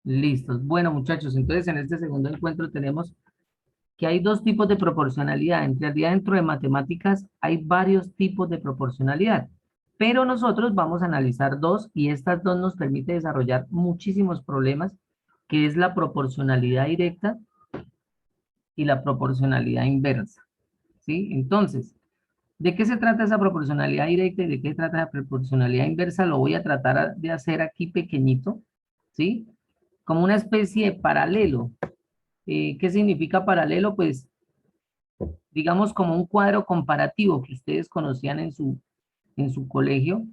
Listos. Bueno, muchachos, entonces en este segundo encuentro tenemos que hay dos tipos de proporcionalidad. En realidad, dentro de matemáticas hay varios tipos de proporcionalidad, pero nosotros vamos a analizar dos y estas dos nos permite desarrollar muchísimos problemas, que es la proporcionalidad directa y la proporcionalidad inversa, ¿sí? Entonces, ¿de qué se trata esa proporcionalidad directa y de qué se trata la proporcionalidad inversa? Lo voy a tratar de hacer aquí pequeñito, ¿sí? Como una especie de paralelo. ¿Qué significa paralelo? Pues digamos como un cuadro comparativo que ustedes conocían en su colegio,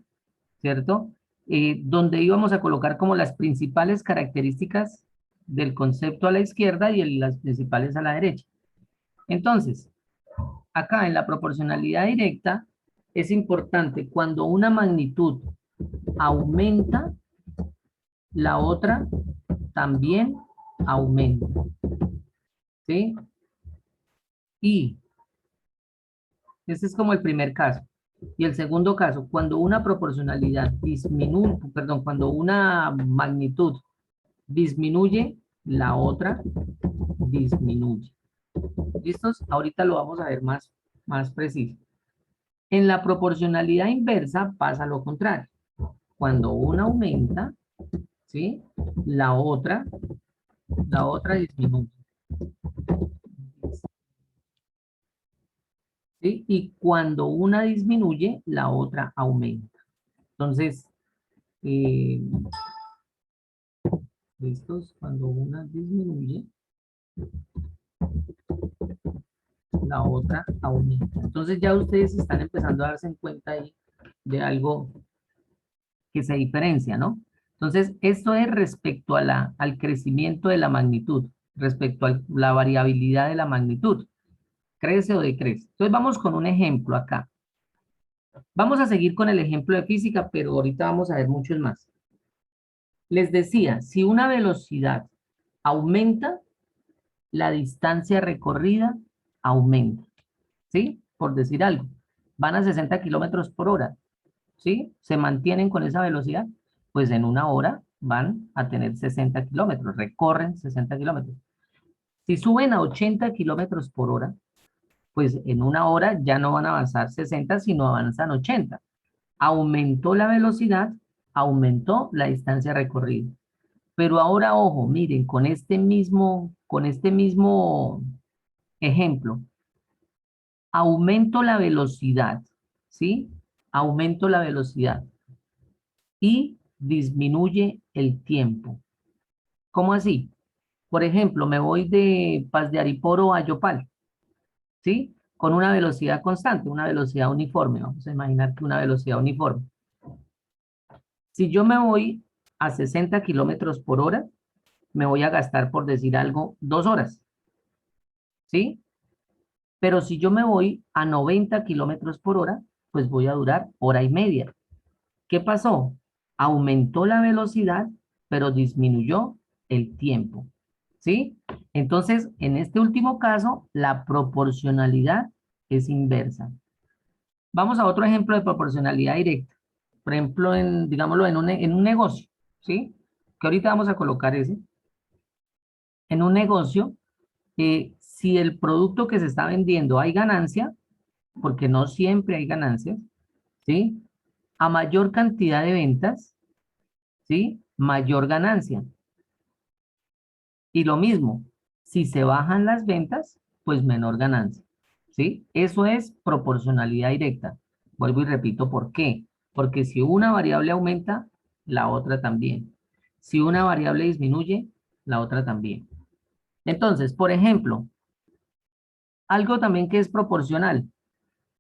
¿cierto? Donde íbamos a colocar como las principales características del concepto a la izquierda y las principales a la derecha. Entonces, acá en la proporcionalidad directa es importante cuando una magnitud aumenta, la otra también aumenta, ¿sí? Y este es como el primer caso. Y el segundo caso, cuando una proporcionalidad disminuye, perdón, cuando una magnitud disminuye, la otra disminuye. ¿Listos? Ahorita lo vamos a ver más preciso. En la proporcionalidad inversa pasa lo contrario. Cuando una aumenta, ¿sí? La otra disminuye. ¿Sí? Y cuando una disminuye, la otra aumenta. Entonces, eh, estos, cuando una disminuye, la otra aumenta. Entonces ya ustedes están empezando a darse en cuenta ahí de algo que se diferencia, ¿no? Entonces, esto es respecto a al crecimiento de la magnitud, respecto a la variabilidad de la magnitud. ¿Crece o decrece? Entonces vamos con un ejemplo acá. Vamos a seguir con el ejemplo de física, pero ahorita vamos a ver muchos más. Les decía, si una velocidad aumenta, la distancia recorrida aumenta, ¿sí? Por decir algo. Van a 60 kilómetros por hora, ¿sí? Se mantienen con esa velocidad, pues en una hora van a tener 60 kilómetros, recorren 60 kilómetros. Si suben a 80 kilómetros por hora, pues en una hora ya no van a avanzar 60, sino avanzan 80. Aumentó la velocidad, aumentó la distancia recorrida. Pero ahora, ojo, miren, con este mismo ejemplo, aumento la velocidad, ¿sí? Aumento la velocidad y disminuye el tiempo. ¿Cómo así? Por ejemplo, me voy de Paz de Ariporo a Yopal, ¿sí? Con una velocidad constante, una velocidad uniforme. Vamos a imaginar que una velocidad uniforme. Si yo me voy a 60 kilómetros por hora, me voy a gastar, por decir algo, 2 horas, ¿sí? Pero si yo me voy a 90 kilómetros por hora, pues voy a durar hora y media. ¿Qué pasó? Aumentó la velocidad, pero disminuyó el tiempo, ¿sí? Entonces, en este último caso, la proporcionalidad es inversa. Vamos a otro ejemplo de proporcionalidad directa. Por ejemplo, digámoslo, en un negocio, ¿sí? Que ahorita vamos a colocar ese. En un negocio, si el producto que se está vendiendo hay ganancia, porque no siempre hay ganancias, ¿sí? A mayor cantidad de ventas, ¿sí? Mayor ganancia. Y lo mismo, si se bajan las ventas, pues menor ganancia, ¿sí? Eso es proporcionalidad directa. Vuelvo y repito, ¿por qué? Porque si una variable aumenta, la otra también. Si una variable disminuye, la otra también. Entonces, por ejemplo, algo también que es proporcional,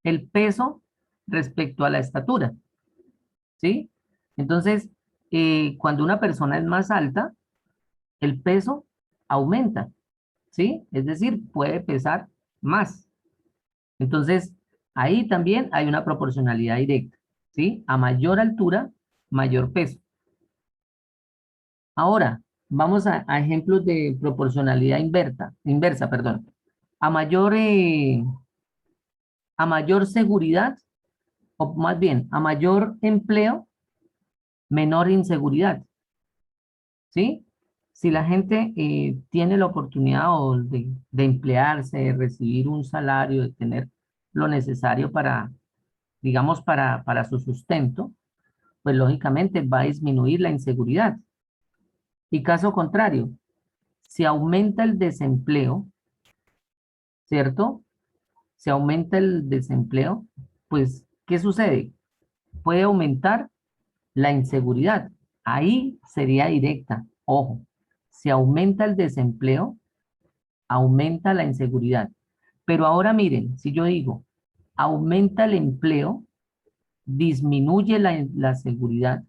el peso respecto a la estatura, ¿sí? Entonces, cuando una persona es más alta, el peso aumenta, ¿sí? Es decir, puede pesar más. Entonces, ahí también hay una proporcionalidad directa, ¿sí? A mayor altura, mayor peso. Ahora, vamos a ejemplos de proporcionalidad inversa, perdón. A mayor, eh, a mayor seguridad, o más bien, a mayor empleo, menor inseguridad, ¿sí? si la gente tiene la oportunidad de emplearse, de recibir un salario, de tener lo necesario para, digamos, para su sustento, pues lógicamente va a disminuir la inseguridad. Y caso contrario, si aumenta el desempleo, ¿cierto? Si aumenta el desempleo, pues, ¿qué sucede? Puede aumentar la inseguridad. Ahí sería directa. Ojo, si aumenta el desempleo, aumenta la inseguridad. Pero ahora miren, si yo digo, aumenta el empleo, disminuye la seguridad,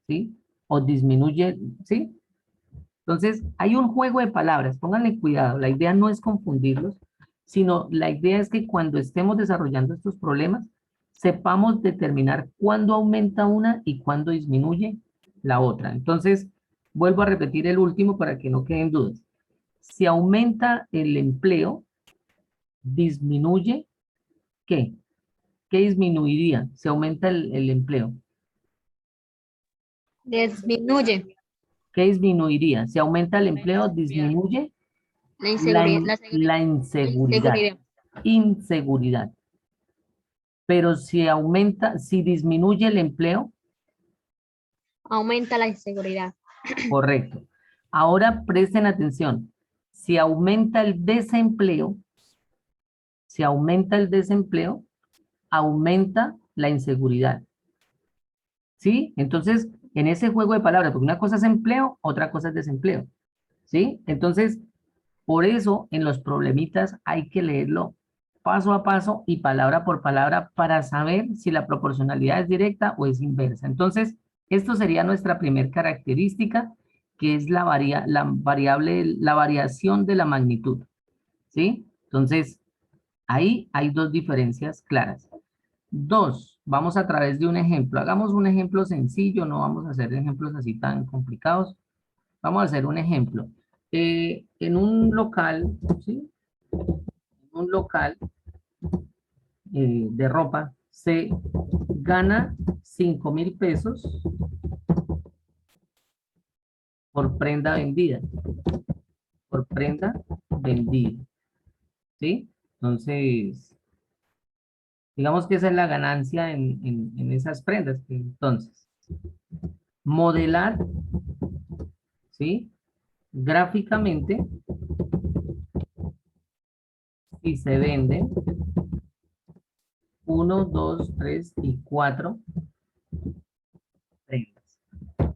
¿sí? O disminuye, ¿sí? Entonces, hay un juego de palabras, pónganle cuidado, la idea no es confundirlos, sino la idea es que cuando estemos desarrollando estos problemas, sepamos determinar cuándo aumenta una y cuándo disminuye la otra. Entonces, vuelvo a repetir el último para que no queden dudas. Si aumenta el empleo, disminuye, ¿qué? ¿Qué disminuiría? Si aumenta el empleo. Disminuye ¿Qué disminuiría? Si aumenta el empleo, disminuye la inseguridad, la seguridad, la la inseguridad. inseguridad. Inseguridad. Pero si aumenta, si disminuye el empleo, Aumenta la inseguridad. correcto. Ahora presten atención. Si aumenta el desempleo, si aumenta el desempleo, aumenta la inseguridad. ¿Sí? Entonces, en ese juego de palabras, porque una cosa es empleo, otra cosa es desempleo. ¿Sí? Entonces, por eso en los problemitas hay que leerlo paso a paso y palabra por palabra para saber si la proporcionalidad es directa o es inversa. Entonces, esto sería nuestra primer característica, que es la variable, la variación de la magnitud. ¿Sí? Entonces, ahí hay dos diferencias claras. Dos, vamos a través de un ejemplo. Hagamos un ejemplo sencillo, no vamos a hacer ejemplos así tan complicados. Vamos a hacer un ejemplo. En un local, ¿sí? En un local de ropa se gana 5.000 pesos por prenda vendida. Por prenda vendida. ¿Sí? Entonces, digamos que esa es la ganancia en esas prendas. Entonces, modelar, ¿sí? Gráficamente, si se venden 1, 2, 3 y 4 prendas.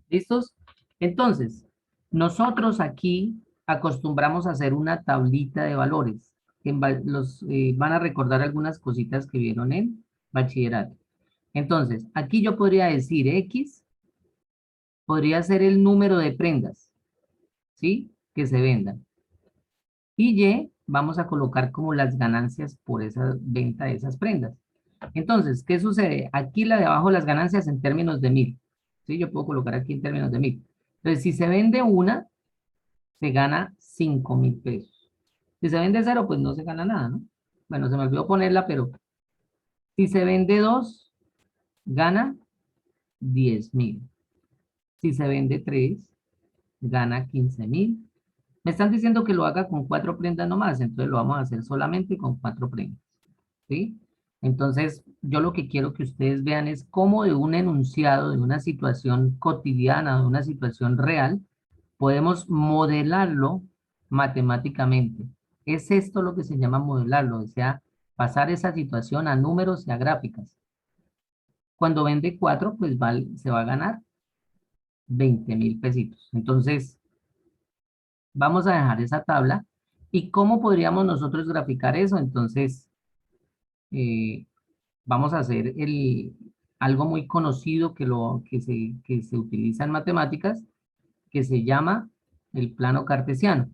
¿Listos? Entonces, nosotros aquí acostumbramos a hacer una tablita de valores. Van a recordar algunas cositas que vieron en bachillerato. Entonces, aquí yo podría decir X, podría ser el número de prendas, ¿sí? Que se vendan. Y Y vamos a colocar como las ganancias por esa venta de esas prendas. Entonces, ¿qué sucede? Aquí la de abajo las ganancias en términos de 1.000. ¿Sí? Yo puedo colocar aquí en términos de 1.000. Entonces, si se vende una, se gana 5.000 pesos. Si se vende cero, pues no se gana nada, ¿no? Bueno, se me olvidó ponerla, pero si se vende dos, gana 10.000. Si se vende tres, gana 15.000. Me están diciendo que lo haga con 4 prendas nomás, entonces lo vamos a hacer solamente con 4 prendas. ¿Sí? Entonces, yo lo que quiero que ustedes vean es cómo de un enunciado, de una situación cotidiana, de una situación real, podemos modelarlo matemáticamente. Es esto lo que se llama modelarlo, o sea, pasar esa situación a números y a gráficas. Cuando vende 4, pues se va a ganar 20.000 pesitos. Entonces, vamos a dejar esa tabla. ¿Y cómo podríamos nosotros graficar eso? Entonces, eh, vamos a hacer algo muy conocido que se utiliza en matemáticas, que se llama el plano cartesiano.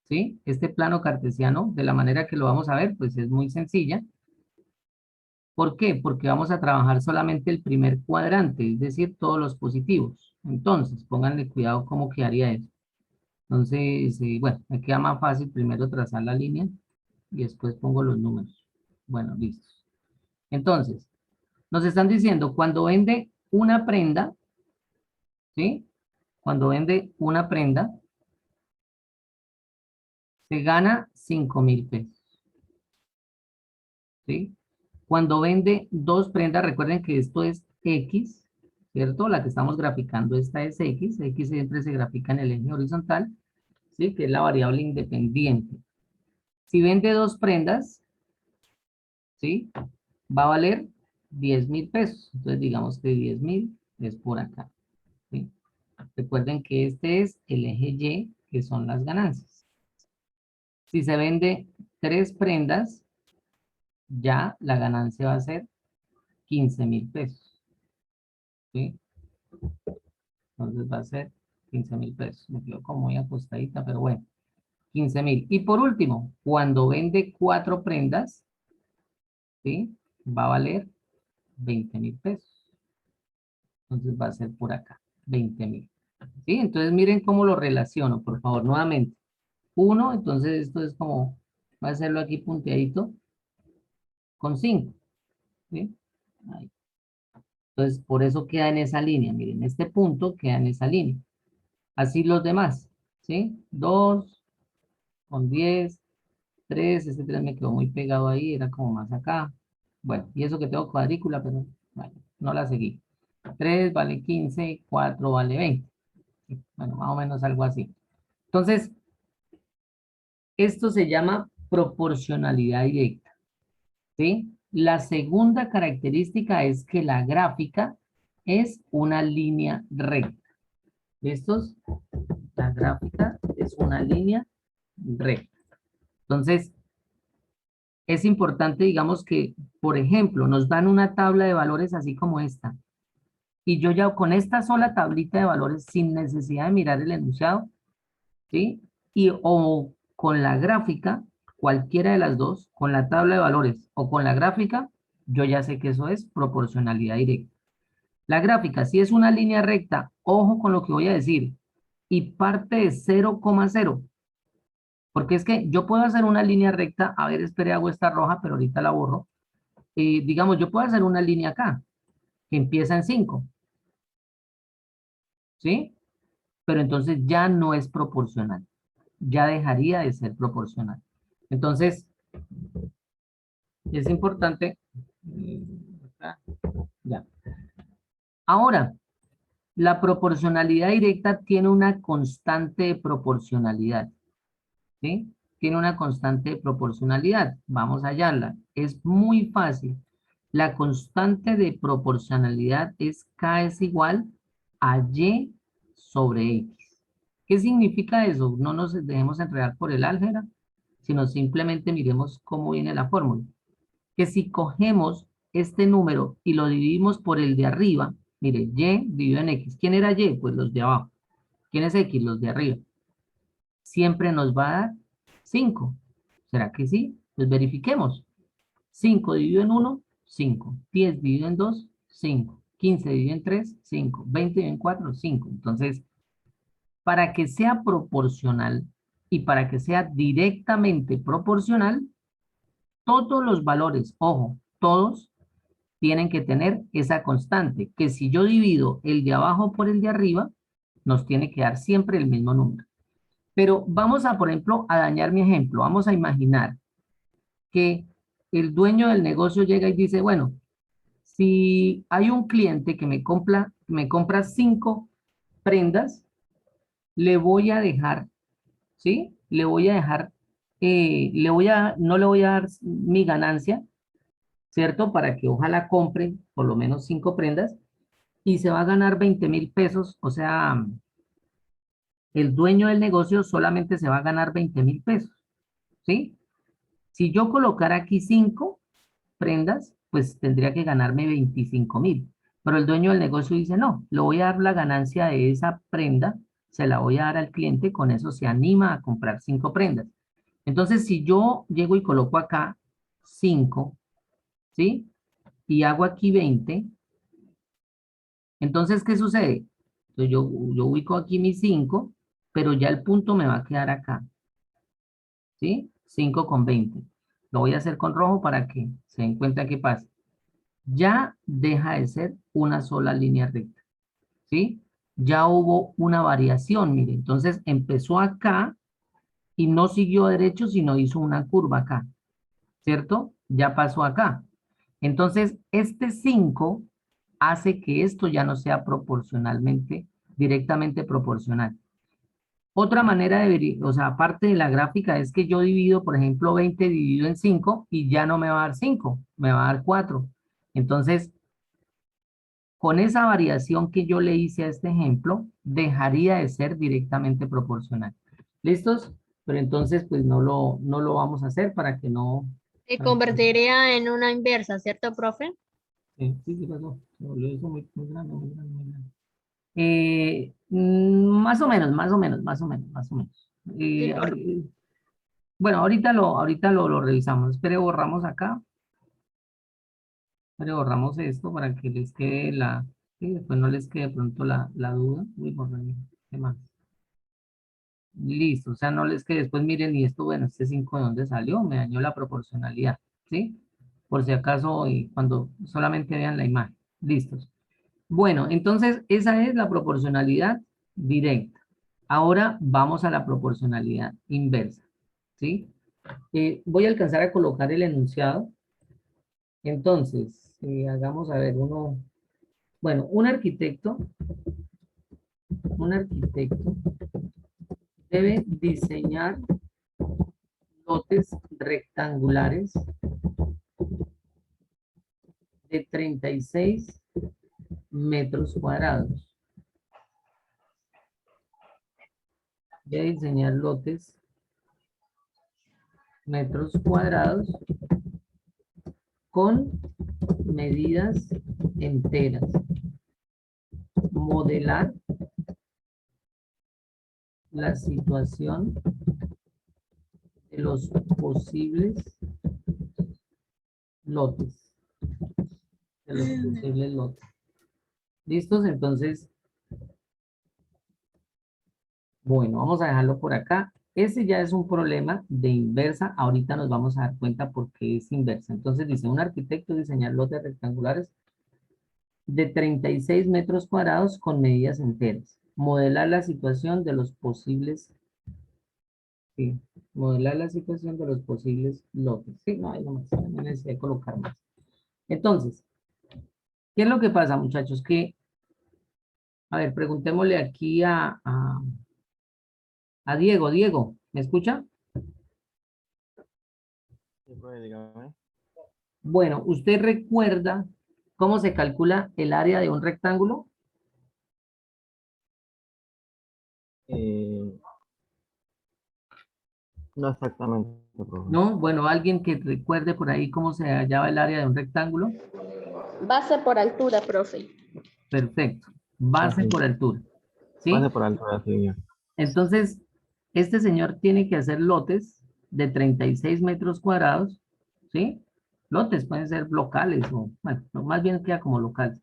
¿Sí? Este plano cartesiano, de la manera que lo vamos a ver, pues es muy sencilla. ¿Por qué? Porque vamos a trabajar solamente el primer cuadrante, es decir, todos los positivos. Entonces, pónganle cuidado cómo quedaría eso. Entonces, bueno, me queda más fácil primero trazar la línea y después pongo los números. Bueno, listo. Entonces, nos están diciendo, cuando vende una prenda, ¿sí? Cuando vende una prenda, se gana 5.000 pesos. ¿Sí? Cuando vende 2 prendas, recuerden que esto es X, ¿cierto? La que estamos graficando, esta es X. X siempre se grafica en el eje horizontal, ¿sí? Que es la variable independiente. Si vende 2 prendas, ¿sí? Va a valer 10.000 pesos. Entonces digamos que 10.000 es por acá, ¿sí? Recuerden que este es el eje Y, que son las ganancias. Si se vende 3 prendas, ya la ganancia va a ser 15.000 pesos, ¿sí? Entonces va a ser 15.000 pesos. Me quedo como muy acostadita, pero bueno, 15.000. Y por último, cuando vende 4 prendas, ¿sí? Va a valer 20.000 pesos. Entonces va a ser por acá, 20.000. ¿Sí? Entonces miren cómo lo relaciono, por favor, nuevamente. 1, entonces esto es como, voy a hacerlo aquí punteadito, con 5. ¿Sí? Ahí. Entonces, por eso queda en esa línea. Miren, este punto queda en esa línea. Así los demás, ¿sí? 2 con 10, 3, este 3 me quedó muy pegado ahí, era como más acá. Bueno, y eso que tengo cuadrícula, pero bueno, no la seguí. 3 vale 15, 4 vale 20. Bueno, más o menos algo así. Entonces, esto se llama proporcionalidad directa, ¿sí? La segunda característica es que la gráfica es una línea recta. ¿Listos? La gráfica es una línea recta. Entonces, es importante, digamos que, por ejemplo, nos dan una tabla de valores así como esta. Y yo ya con esta sola tablita de valores, sin necesidad de mirar el enunciado, ¿sí? Y o con la gráfica, cualquiera de las dos, con la tabla de valores o con la gráfica, yo ya sé que eso es proporcionalidad directa. La gráfica, si es una línea recta, ojo con lo que voy a decir, y parte de 0,0. Porque es que yo puedo hacer una línea recta, a ver, espere, hago esta roja, pero ahorita la borro. Digamos, yo puedo hacer una línea acá, que empieza en 5, ¿sí? Pero entonces ya no es proporcional, ya dejaría de ser proporcional. Entonces, es importante, ya. Ahora, la proporcionalidad directa tiene una constante de proporcionalidad, ¿sí? Tiene una constante de proporcionalidad. Vamos a hallarla. Es muy fácil. La constante de proporcionalidad es K es igual a Y sobre X. ¿Qué significa eso? No nos dejemos enredar por el álgebra, sino simplemente miremos cómo viene la fórmula. Que si cogemos este número y lo dividimos por el de arriba, mire, Y dividido en X. ¿Quién era Y? Pues los de abajo. ¿Quién es X? Los de arriba. Siempre nos va a dar 5. ¿Será que sí? Pues verifiquemos. 5 dividido en 1, 5. 10 dividido en 2, 5. 15 dividido en 3, 5. 20 dividido en 4, 5. Entonces, para que sea proporcional y para que sea directamente proporcional, todos los valores, ojo, todos tienen que tener esa constante, que si yo divido el de abajo por el de arriba, nos tiene que dar siempre el mismo número. Pero vamos a, por ejemplo, a dañar mi ejemplo. Vamos a imaginar que el dueño del negocio llega y dice, bueno, si hay un cliente que me compra 5 prendas, le voy a dejar, ¿sí? Le voy a dejar, no le voy a dar mi ganancia, ¿cierto? Para que ojalá compre por lo menos 5 prendas y se va a ganar 20.000 pesos. O sea, el dueño del negocio solamente se va a ganar 20.000 pesos, ¿sí? Si yo colocara aquí 5 prendas, pues tendría que ganarme 25.000. Pero el dueño del negocio dice, no, le voy a dar la ganancia de esa prenda, se la voy a dar al cliente, con eso se anima a comprar 5 prendas. Entonces, si yo llego y coloco acá 5, ¿sí? Y hago aquí 20, entonces, ¿qué sucede? Entonces, yo ubico aquí mis 5, pero ya el punto me va a quedar acá, ¿sí? 5 con 20. Lo voy a hacer con rojo para que se den cuenta qué pasa. Ya deja de ser una sola línea recta, ¿sí? Ya hubo una variación, mire, entonces empezó acá y no siguió derecho, sino hizo una curva acá, ¿cierto? Ya pasó acá. Entonces, este 5 hace que esto ya no sea proporcionalmente, directamente proporcional. Otra manera de ver, o sea, aparte de la gráfica, es que yo divido, por ejemplo, 20 dividido en 5 y ya no me va a dar 5, me va a dar 4. Entonces, con esa variación que yo le hice a este ejemplo, dejaría de ser directamente proporcional. ¿Listos? Pero entonces, pues no lo vamos a hacer para que no... Se para que- convertiría en una inversa, ¿cierto, profe? sí, sí, sí pasó. Se volvió eso muy grande, muy grande, muy grande. Más o menos, más o menos, más o menos, más o menos. Sí, Bueno, ahorita lo revisamos. Espere, borramos acá. Espere, borramos esto para que les quede la... sí, después no les quede de pronto la duda. Uy, borré. ¿Qué más? Listo, o sea, no les quede después miren y esto, bueno, este 5 de dónde salió, me dañó la proporcionalidad, ¿sí? Por si acaso, cuando solamente vean la imagen. Listos. Bueno, entonces esa es la proporcionalidad directa. Ahora vamos a la proporcionalidad inversa, ¿sí? Voy a alcanzar a colocar el enunciado. Entonces, hagamos a ver uno. Bueno, un arquitecto debe diseñar lotes rectangulares de 36 metros cuadrados. Debe diseñar lotes metros cuadrados con medidas enteras. Modelar la situación de los posibles lotes. De los posibles lotes. ¿Listos? Entonces, bueno, vamos a dejarlo por acá. Ese ya es un problema de inversa. Ahorita nos vamos a dar cuenta por qué es inversa. Entonces dice, un arquitecto diseñar lotes rectangulares de 36 metros cuadrados con medidas enteras. Modelar la situación de los posibles, sí, modelar la situación de los posibles lotes. Sí, no hay nomás, no necesito colocar más. Entonces, ¿qué es lo que pasa, muchachos? Que, a ver, preguntémosle aquí a Diego. Diego, ¿me escucha? Sí, pues, dígame. Bueno, ¿usted recuerda cómo se calcula el área de un rectángulo? Eh, no exactamente, profe. ¿No? Bueno, alguien que recuerde por ahí cómo se hallaba el área de un rectángulo. Base por altura, profe. Perfecto. Base Así, por altura. pase ¿Sí? por alto de señor. Entonces, este señor tiene que hacer lotes de 36 metros cuadrados. ¿Sí? Lotes pueden ser locales o, bueno, no, más bien queda como locales.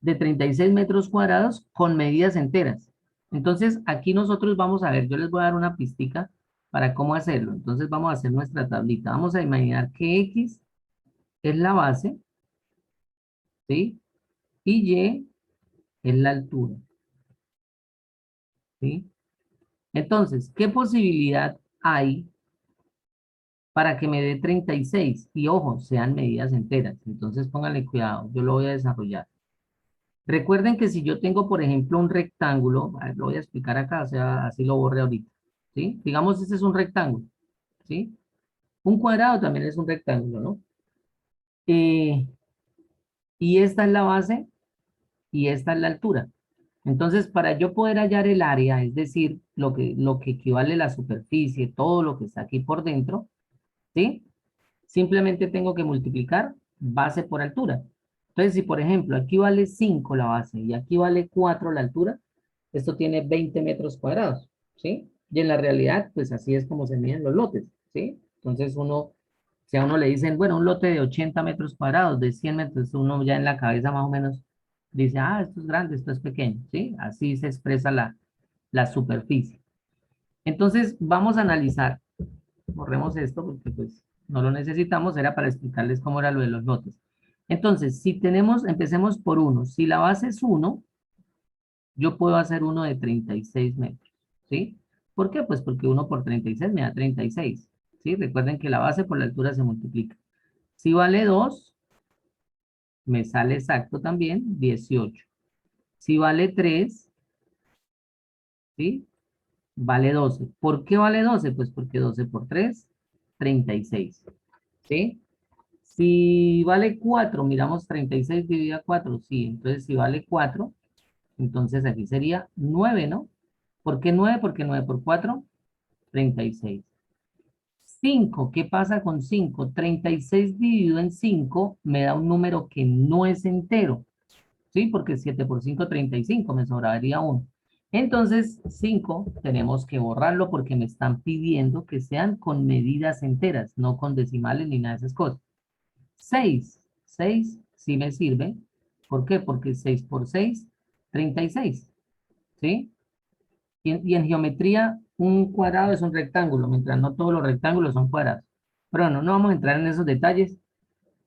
De 36 metros cuadrados con medidas enteras. Entonces, aquí nosotros vamos a ver, yo les voy a dar una pistica para cómo hacerlo. Entonces, vamos a hacer nuestra tablita. Vamos a imaginar que X es la base, ¿sí? Y Y es la altura, ¿sí? Entonces, ¿qué posibilidad hay para que me dé 36? Y ojo, sean medidas enteras. Entonces, pónganle cuidado, yo lo voy a desarrollar. Recuerden que si yo tengo, por ejemplo, un rectángulo, a ver, lo voy a explicar acá, o sea, así lo borré ahorita, ¿sí? Digamos, este es un rectángulo, ¿sí? Un cuadrado también es un rectángulo, ¿no? Eh, y esta es la base y esta es la altura. Entonces, para yo poder hallar el área, es decir, lo que equivale a la superficie, todo lo que está aquí por dentro, ¿sí? Simplemente tengo que multiplicar base por altura. Entonces, si por ejemplo aquí vale 5 la base y aquí vale 4 la altura, esto tiene 20 metros cuadrados, ¿sí? Y en la realidad, pues así es como se miden los lotes, ¿sí? Entonces si a uno le dicen, bueno, un lote de 80 metros cuadrados, de 100 metros, uno ya en la cabeza más o menos dice, ah, esto es grande, esto es pequeño, ¿sí? Así se expresa la superficie. Entonces, vamos a analizar, borremos esto porque pues no lo necesitamos, era para explicarles cómo era lo de los lotes. Entonces, si tenemos, empecemos por 1, si la base es 1, yo puedo hacer uno de 36 metros, ¿sí? ¿Por qué? Pues porque 1 por 36 me da 36. ¿Sí? Recuerden que la base por la altura se multiplica. Si vale 2, me sale exacto también 18. Si vale 3, ¿sí? Vale 12. ¿Por qué vale 12? Pues porque 12 por 3, 36. ¿Sí? Si vale 4, miramos 36 dividido a 4. Sí, entonces si vale 4, entonces aquí sería 9, ¿no? ¿Por qué 9? Porque 9 por 4, 36. 5, ¿qué pasa con 5? 36 dividido en 5 me da un número que no es entero. ¿Sí? Porque 7 por 5, 35, me sobraría 1. Entonces, 5 tenemos que borrarlo porque me están pidiendo que sean con medidas enteras, no con decimales ni nada de esas cosas. 6 sí me sirve. ¿Por qué? Porque 6 por 6, 36. ¿Sí? Y en geometría, un cuadrado es un rectángulo, mientras no todos los rectángulos son cuadrados. Pero bueno, no vamos a entrar en esos detalles.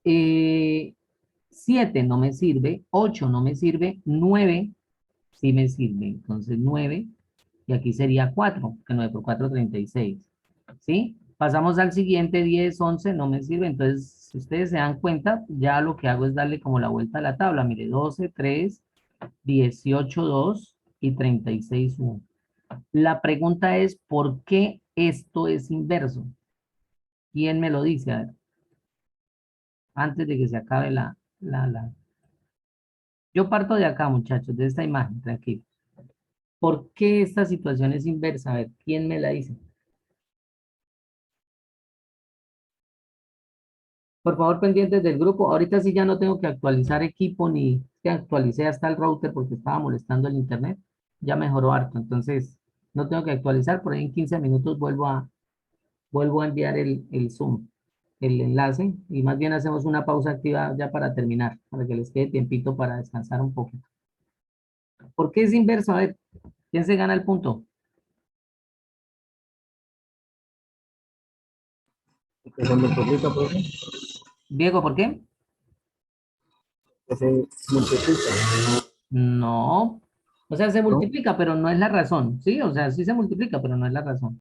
7 no me sirve, 8 no me sirve, 9 sí me sirve. Entonces 9, y aquí sería 4, que 9 por 4, 36. ¿Sí? Pasamos al siguiente, 10, 11, no me sirve. Entonces, si ustedes se dan cuenta, ya lo que hago es darle como la vuelta a la tabla. Mire, 12, 3, 18, 2 y 36, 1. La pregunta es, ¿por qué esto es inverso? ¿Quién me lo dice? A ver, antes de que se acabe la. Yo parto de acá, muchachos, de esta imagen, tranquilo. ¿Por qué esta situación es inversa? A ver, ¿quién me la dice? Por favor, pendientes del grupo. Ahorita sí ya no tengo que actualizar equipo ni que actualicé hasta el router porque estaba molestando el internet. Ya mejoró harto, entonces no tengo que actualizar. Por ahí en 15 minutos vuelvo a enviar el Zoom, el enlace, y más bien hacemos una pausa activa ya para terminar, para que les quede tiempito para descansar un poquito. ¿Por qué es inverso? A ver, ¿quién se gana el punto? Que se multiplica, profe. Diego, ¿por qué? Que se multiplica. No. O sea, se ¿No? multiplica, pero no es la razón, ¿sí? O sea, sí se multiplica, pero no es la razón.